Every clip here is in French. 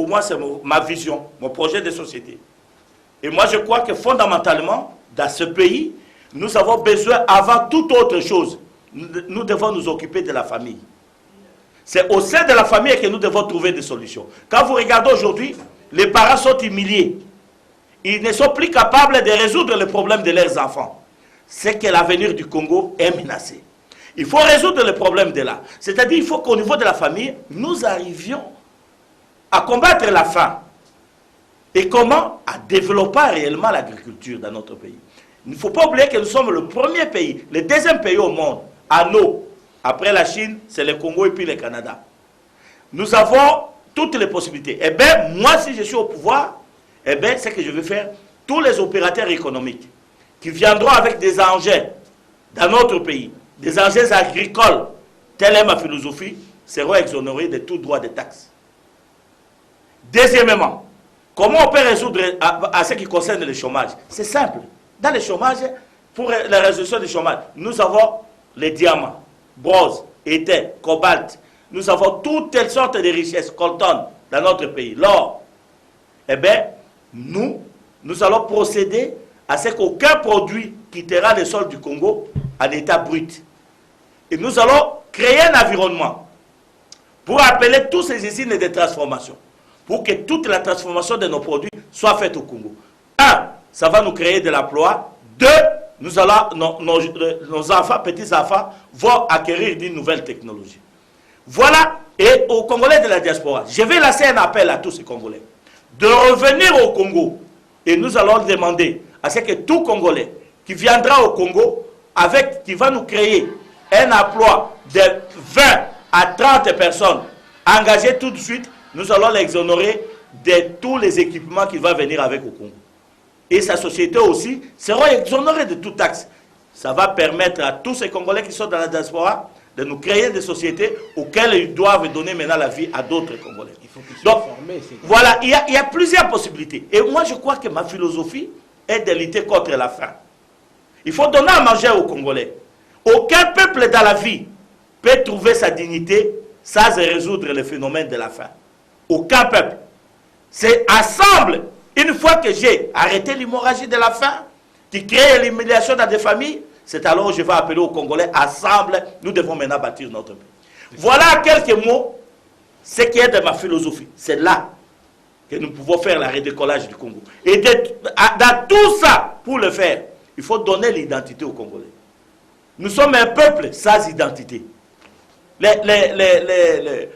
pour moi, c'est ma vision, mon projet de société. Et moi, je crois que fondamentalement, dans ce pays, nous avons besoin, avant toute autre chose, nous devons nous occuper de la famille. C'est au sein de la famille que nous devons trouver des solutions. Quand vous regardez aujourd'hui, les parents sont humiliés. Ils ne sont plus capables de résoudre les problèmes de leurs enfants. C'est que l'avenir du Congo est menacé. Il faut résoudre le problème de là. C'est-à-dire qu'il faut qu'au niveau de la famille, nous arrivions à combattre la faim. Et comment? À développer réellement l'agriculture dans notre pays. Il ne faut pas oublier que nous sommes le premier pays, le deuxième pays au monde, en eau. Après la Chine, c'est le Congo et puis le Canada. Nous avons toutes les possibilités. Eh bien, moi, si je suis au pouvoir, eh bien, c'est que je vais faire tous les opérateurs économiques qui viendront avec des engins dans notre pays, des engins agricoles, telle est ma philosophie, seront exonérés de tout droit de taxes. Deuxièmement, comment on peut résoudre à ce qui concerne le chômage? C'est simple. Dans le chômage, pour la résolution du chômage, nous avons les diamants, bronze, étain, cobalt. Nous avons toutes telles sortes de richesses, coltan, dans notre pays, l'or. Eh bien, nous allons procéder à ce qu'aucun produit quittera le sol du Congo en état brut. Et nous allons créer un environnement pour appeler tous ces usines de transformation, pour que toute la transformation de nos produits soit faite au Congo. Un, ça va nous créer de l'emploi. Deux, nous allons, nos enfants, petits-enfants, vont acquérir d'une nouvelle technologie. Voilà, et aux Congolais de la diaspora, je vais lancer un appel à tous ces Congolais de revenir au Congo. Et nous allons demander à ce que tout Congolais qui viendra au Congo, qui va nous créer un emploi de 20 à 30 personnes engagées tout de suite, nous allons l'exonérer de tous les équipements qui vont venir avec au Congo. Et sa société aussi sera exonérée de toute taxe. Ça va permettre à tous ces Congolais qui sont dans la diaspora de nous créer des sociétés auxquelles ils doivent donner maintenant la vie à d'autres Congolais. Il faut qu'ils soient formés. Voilà, il y a plusieurs possibilités. Et moi, je crois que ma philosophie est de lutter contre la faim. Il faut donner à manger aux Congolais. Aucun peuple dans la vie peut trouver sa dignité sans résoudre le phénomène de la faim. Aucun peuple. C'est ensemble, une fois que j'ai arrêté l'hémorragie de la faim, qui crée l'humiliation dans des familles, c'est alors que je vais appeler aux Congolais, ensemble, nous devons maintenant bâtir notre pays. Voilà quelques mots, ce qui est de ma philosophie. C'est là que nous pouvons faire la redécollage du Congo. Et dans tout ça, pour le faire, il faut donner l'identité aux Congolais. Nous sommes un peuple sans identité. Les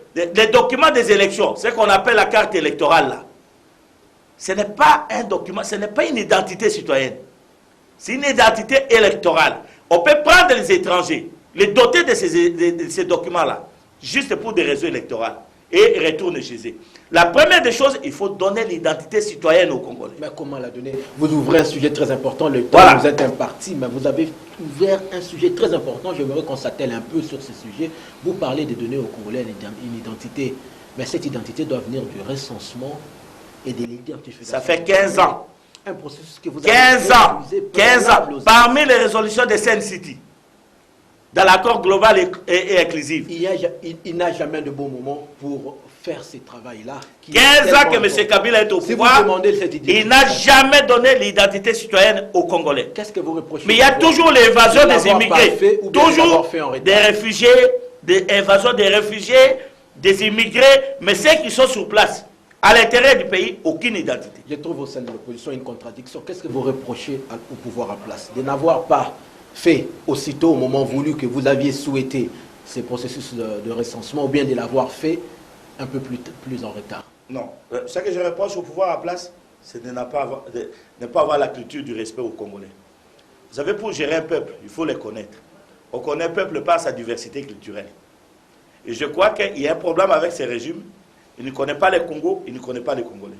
documents des élections, ce qu'on appelle la carte électorale là, ce n'est pas un document, ce n'est pas une identité citoyenne. C'est une identité électorale. On peut prendre les étrangers, les doter de ces documents-là, juste pour des raisons électorales, et retourner chez eux. La première des choses, il faut donner l'identité citoyenne aux Congolais. Mais comment la donner? Vous ouvrez un sujet très important, le temps, vous êtes imparti, mais vous avez ouvert un sujet très important. J'aimerais qu'on s'attelle un peu sur ce sujet. Vous parlez de donner aux Congolais une identité, mais cette identité doit venir du recensement et de l'identification. Ça fait 15 ans. Un processus que vous 15 ans. 15 ans. Parmi les résolutions de Sen City, dans l'accord global et inclusif. Il n'a jamais de bon moment pour faire ce travail-là. 15 ans que M. Kabila est au pouvoir, il n'a jamais donné l'identité citoyenne aux Congolais. Qu'est-ce que vous reprochez? Mais il y a toujours l'évasion des immigrés. Toujours des réfugiés, des évasions des réfugiés, des immigrés, mais ceux qui sont sur place. À l'intérieur du pays, aucune identité. Je trouve au sein de l'opposition une contradiction. Qu'est-ce que vous reprochez au pouvoir en place? De n'avoir pas fait aussitôt, au moment voulu, que vous aviez souhaité ces processus de recensement, ou bien de l'avoir fait un peu plus en retard? Non. Ce que je reproche au pouvoir en place, c'est de ne pas avoir la culture du respect aux Congolais. Vous savez, pour gérer un peuple, il faut les connaître. On connaît un peuple par sa diversité culturelle. Et je crois qu'il y a un problème avec ces régimes. Il ne connaît pas les Congos, il ne connaît pas les Congolais.